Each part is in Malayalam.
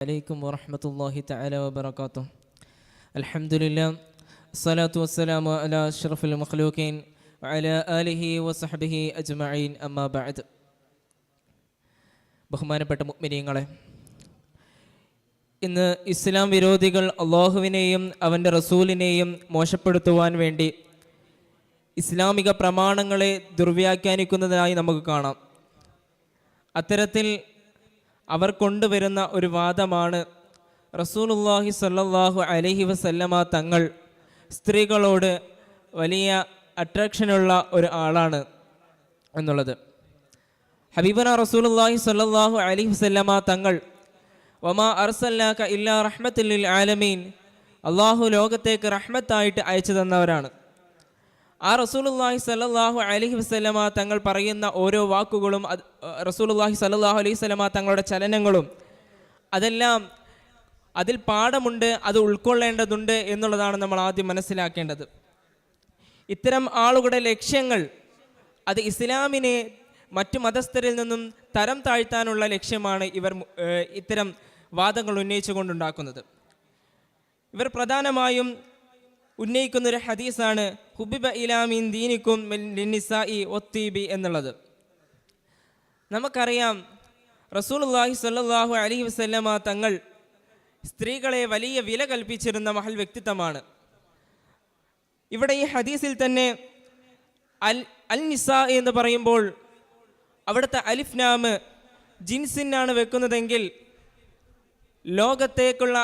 അലൈക്കും വറഹ്മത്തുള്ളാഹി തആല വബറകാതുഹു. അൽഹംദുലില്ലാഹ് സ്വലാത്തു വസ്സലാമു അലാ അഷ്റഫിൽ മഖ്ലൂഖീൻ വഅലാ ആലിഹി വസഹ്ബിഹി അജ്മഈൻ. അമ്മാ ബഅദ്. ബഹുമാനപ്പെട്ട മുഅ്മിനീങ്ങളെ, ഇന്ന് ഇസ്ലാം വിരോധികൾ അള്ളാഹുവിനെയും അവൻ്റെ റസൂലിനെയും മോശപ്പെടുത്തുവാൻ വേണ്ടി ഇസ്ലാമിക പ്രമാണങ്ങളെ ദുർവ്യാഖ്യാനിക്കുന്നതായി നമുക്ക് കാണാം. അത്തരത്തിൽ അവർ കൊണ്ടുവരുന്ന ഒരു വാദമാണ് റസൂലുള്ളാഹി സ്വല്ലല്ലാഹു അലൈഹി വസല്ലമ തങ്ങൾ സ്ത്രീകളോട് വലിയ അട്രാക്ഷനുള്ള ഒരു ആളാണ് എന്നുള്ളത്. ഹബീബന റസൂലുള്ളാഹി സ്വല്ലല്ലാഹു അലൈഹി വസല്ലമ തങ്ങൾ വമാ അർസൽനാക ഇല്ലാ റഹ്മത്തുൽ ലിൽ ആലമീൻ, അള്ളാഹു ലോകത്തേക്ക് റഹ്മത്തായിട്ട് അയച്ചു തന്നവരാണ്. ആ റസൂലുള്ളാഹി സ്വല്ലല്ലാഹു അലൈഹി വസല്ലമ തങ്ങൾ പറയുന്ന ഓരോ വാക്കുകളും റസൂലുള്ളാഹി സ്വല്ലല്ലാഹു അലൈഹി വസല്ലമ തങ്ങളുടെ ചലനങ്ങളും അതെല്ലാം അതിൽ പാഠമുണ്ട്, അത് ഉൾക്കൊള്ളേണ്ടതുണ്ട് എന്നുള്ളതാണ് നമ്മൾ ആദ്യം മനസ്സിലാക്കേണ്ടത്. ഇത്തരം ആളുകളുടെ ലക്ഷ്യങ്ങൾ അത് ഇസ്ലാമിനെ മറ്റു മതസ്ഥരിൽ നിന്നും തരം താഴ്ത്താനുള്ള ലക്ഷ്യമാണ് ഇവർ ഇത്തരം വാദങ്ങൾ ഉന്നയിച്ചു കൊണ്ടുണ്ടാക്കുന്നത്. ഇവർ പ്രധാനമായും ഉന്നയിക്കുന്നൊരു ഹദീസാണ് ഹുബിബ ഇലാ മിൻ ദീനിക്കും ലിന്നിസാഇ വത്തീബി എന്നുള്ളത്. നമുക്കറിയാം റസൂലുള്ളാഹി സ്വല്ലല്ലാഹു അലൈഹി വസല്ലമ തങ്ങൾ സ്ത്രീകളെ വലിയ വില കൽപ്പിച്ചിരുന്ന മഹൽ വ്യക്തിത്വമാണ്. ഇവിടെ ഈ ഹദീസിൽ തന്നെ അൽ നിസാ എന്ന് പറയുമ്പോൾ അവിടുത്തെ അലിഫ് നാമ് ജിൻസിനാണ് വെക്കുന്നതെങ്കിൽ ലോകത്തേക്കുള്ള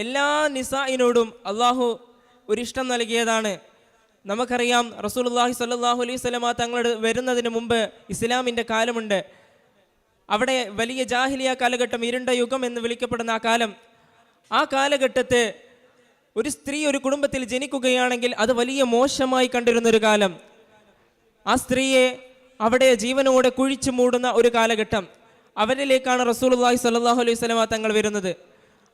എല്ലാ നിസായിനോടും അള്ളാഹു ഒരിഷ്ടം നൽകിയതാണ്. നമുക്കറിയാം റസൂലുള്ളാഹി സ്വല്ലല്ലാഹു അലൈഹി വസല്ലമ തങ്ങൾ വരുന്നതിന് മുമ്പ് ഇസ്ലാമിൻ്റെ കാലമുണ്ട്. അവിടെ വലിയ ജാഹിലിയ കാലഘട്ടം, ഇരുണ്ട യുഗം എന്ന് വിളിക്കപ്പെടുന്ന ആ കാലഘട്ടത്ത് ഒരു സ്ത്രീ ഒരു കുടുംബത്തിൽ ജനിക്കുകയാണെങ്കിൽ അത് വലിയ മോശമായി കണ്ടിരുന്നൊരു കാലം. ആ സ്ത്രീയെ അവിടെ ജീവനോടെ കുഴിച്ചു മൂടുന്ന ഒരു കാലഘട്ടം. അവരിലേക്കാണ് റസൂലുള്ളാഹി സ്വല്ലല്ലാഹു അലൈഹി വസല്ലമ തങ്ങൾ വരുന്നത്.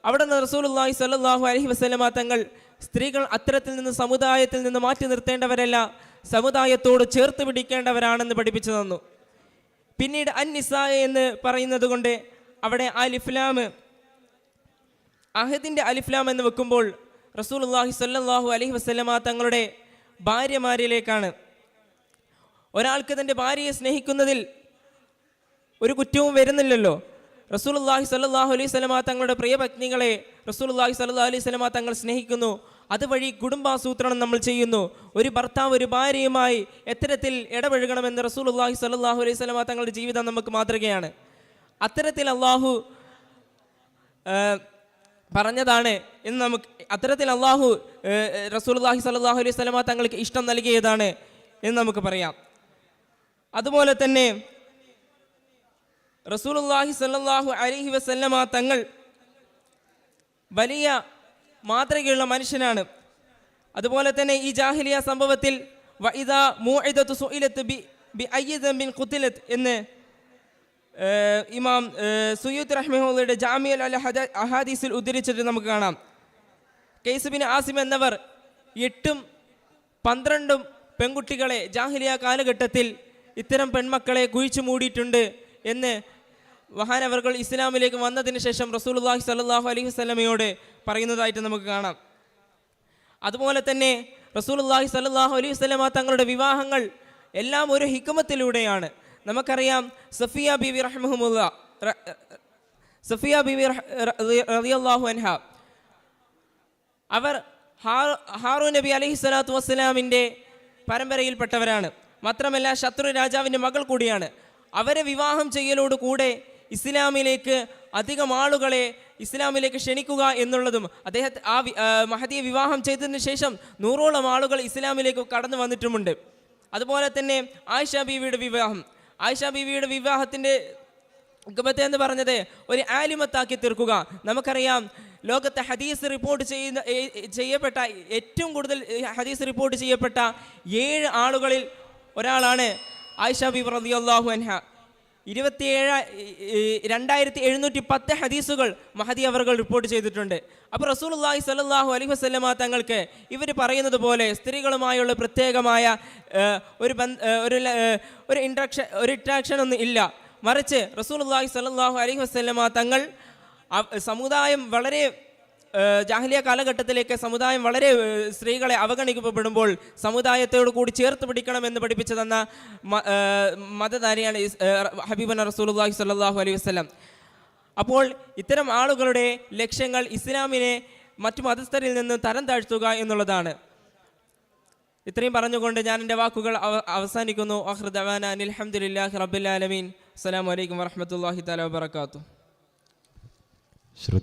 അവിടെ നിന്ന് റസൂലുള്ളാഹി സ്വല്ലല്ലാഹു അലൈഹി വസല്ലമ തങ്ങൾ സ്ത്രീകൾ അത്തരത്തിൽ നിന്ന് സമുദായത്തിൽ നിന്ന് മാറ്റി നിർത്തേണ്ടവരല്ല, സമുദായത്തോട് ചേർത്ത് പിടിക്കേണ്ടവരാണെന്ന് പഠിപ്പിച്ചു തന്നു. പിന്നീട് അൻ-നിസാ എന്ന് പറയുന്നത് കൊണ്ട് അവിടെ അലിഫ്ലാം, അഹദിൻ്റെ അലിഫ്ലാം എന്ന് വെക്കുമ്പോൾ റസൂലുള്ളാഹി സ്വല്ലല്ലാഹു അലൈഹി വസല്ലമ തങ്ങളുടെ ഭാര്യമാരിലേക്കാണ്. ഒരാൾക്ക് തൻ്റെ ഭാര്യയെ സ്നേഹിക്കുന്നതിൽ ഒരു കുറ്റവും വരുന്നില്ലല്ലോ. റസൂലുള്ളാഹി സ്വല്ലല്ലാഹു അലൈഹി വസല്ലമ തങ്ങളുടെ പ്രിയപത്നികളെ റസൂലുള്ളാഹി സ്വല്ലല്ലാഹു അലൈഹി വസല്ലമ തങ്ങൾ സ്നേഹിക്കുന്നു. അതുവഴി കുടുംബാസൂത്രണം നമ്മൾ ചെയ്യുന്നു. ഒരു ഭർത്താവ് ഒരു ഭാര്യയുമായി എത്തരത്തിൽ ഇടപഴകണമെന്ന് റസൂലുള്ളാഹി സ്വല്ലല്ലാഹു അലൈഹി വസല്ലമ തങ്ങളുടെ ജീവിതം നമുക്ക് മാതൃകയാണ്. അത്തരത്തിൽ അള്ളാഹു പറഞ്ഞതാണ് എന്ന് നമുക്ക്, അത്തരത്തിൽ അള്ളാഹു റസൂലുള്ളാഹി സ്വല്ലല്ലാഹു അലൈഹി വസല്ലമ തങ്ങൾക്ക് ഇഷ്ടം നൽകിയതാണ് എന്ന് നമുക്ക് പറയാം. അതുപോലെ തന്നെ റസൂലുള്ളാഹി സ്വല്ലല്ലാഹു അലൈഹി വസല്ലമ തങ്ങൾ വലിയ മാതൃകയുള്ള മനുഷ്യനാണ്. അതുപോലെ തന്നെ ഈ ജാഹിലിയ സംഭവത്തിൽ വഇദാ മൂഇദതു സുഇലത് ബിഅയ്യി ദംബിൻ ഖുതിലത് എന്ന് ഇമാം സുയൂത്തി റഹ്മത്തുള്ളാഹിയുടെ ജാമിഉൽ അഹാദീസിൽ ഉദ്ധരിച്ചിട്ട് നമുക്ക് കാണാം. ഖൈസ് ബിൻ ആസിം എന്നവർ 8ഉം 12ഉം പെൺകുട്ടികളെ ജാഹിലിയ കാലഘട്ടത്തിൽ ഇത്തരം പെൺമക്കളെ കുഴിച്ചു മൂടിയിട്ടുണ്ട് എന്ന് മഹാനവർകൾ ഇസ്ലാമിലേക്ക് വന്നതിന് ശേഷം റസൂലുള്ളാഹി സ്വല്ലല്ലാഹു അലൈഹി വസല്ലമയോട് പറയുന്നതായിട്ട് നമുക്ക് കാണാം. അതുപോലെ തന്നെ റസൂലുള്ളാഹി സ്വല്ലല്ലാഹു അലൈഹി വസല്ലമ തങ്ങളുടെ വിവാഹങ്ങൾ എല്ലാം ഒരു ഹിക്മത്തിലൂടെയാണ്. നമുക്കറിയാം സഫിയ ബീവി റളിയല്ലാഹു അൻഹ, അവർ ഹാറൂൻ നബി അലൈഹി സ്വലാത്തു വസ്സലാമിൻ്റെ പരമ്പരയിൽപ്പെട്ടവരാണ്. മാത്രമല്ല ശത്രു രാജാവിൻ്റെ മകൾ കൂടിയാണ്. അവരെ വിവാഹം ചെയ്യലോടുകൂടെ ഇസ്ലാമിലേക്ക് അധികം ആളുകളെ ഇസ്ലാമിലേക്ക് ക്ഷണിക്കുക എന്നുള്ളതും, അദ്ദേഹത്തെ മഹദിയെ വിവാഹം ചെയ്തതിന് ശേഷം 100ഓളം ആളുകൾ ഇസ്ലാമിലേക്ക് കടന്നു വന്നിട്ടുമുണ്ട്. അതുപോലെ തന്നെ ആയിഷ ബീവിയുടെ വിവാഹത്തിൻ്റെ ഹിക്മത്ത് എന്ന് പറഞ്ഞത് ഒരു ആലിമത്താക്കി തീർക്കുക. നമുക്കറിയാം ലോകത്തെ ഹദീസ് റിപ്പോർട്ട് ചെയ്യപ്പെട്ട ഏറ്റവും കൂടുതൽ ഹദീസ് റിപ്പോർട്ട് ചെയ്യപ്പെട്ട 7 ആളുകളിൽ ഒരാളാണ് ആയിഷ ബീവി റളിയല്ലാഹു അൻഹ. 2710 ഹദീസുകൾ മഹദി അവർകൾ റിപ്പോർട്ട് ചെയ്തിട്ടുണ്ട്. അപ്പോൾ റസൂലുള്ളാഹി സ്വല്ലല്ലാഹു അലൈഹി വസല്ലമ തങ്ങൾക്ക് ഇവർ പറയുന്നത് പോലെ സ്ത്രീകളുമായുള്ള പ്രത്യേകമായ ഒരു ഇൻട്രാക്ഷൻ ഒന്നും ഇല്ല. മറിച്ച് റസൂലുള്ളാഹി സ്വല്ലല്ലാഹു അലൈഹി വസല്ലമ തങ്ങൾ സമുദായം വളരെ ജാഹിലിയ കാലഘട്ടത്തിലേക്ക് സമുദായം വളരെ സ്ത്രീകളെ അവഗണിക്കപ്പെടുമ്പോൾ സമുദായത്തോട് കൂടി ചേർത്ത് പിടിക്കണമെന്ന് പഠിപ്പിച്ചു തന്ന മതധാരിയാണ് ഹബീബന റസൂലുള്ളാഹി സ്വല്ലല്ലാഹു അലൈഹി വസല്ലം. അപ്പോൾ ഇത്തരം ആളുകളുടെ ലക്ഷ്യങ്ങൾ ഇസ്ലാമിനെ മറ്റു മതസ്ഥരിൽ നിന്ന് തരം താഴ്ത്തുക എന്നുള്ളതാണ്. ഇത്രയും പറഞ്ഞുകൊണ്ട് ഞാൻ എൻ്റെ വാക്കുകൾ അവസാനിക്കുന്നു. ആഖിറു ദഅവാന അനിൽ ഹംദുലില്ലാഹി റബ്ബിൽ ആലമീൻ. അസ്സലാമു അലൈക്കും വറഹ്മത്തുള്ളാഹി തആല വബറകാതുഹു.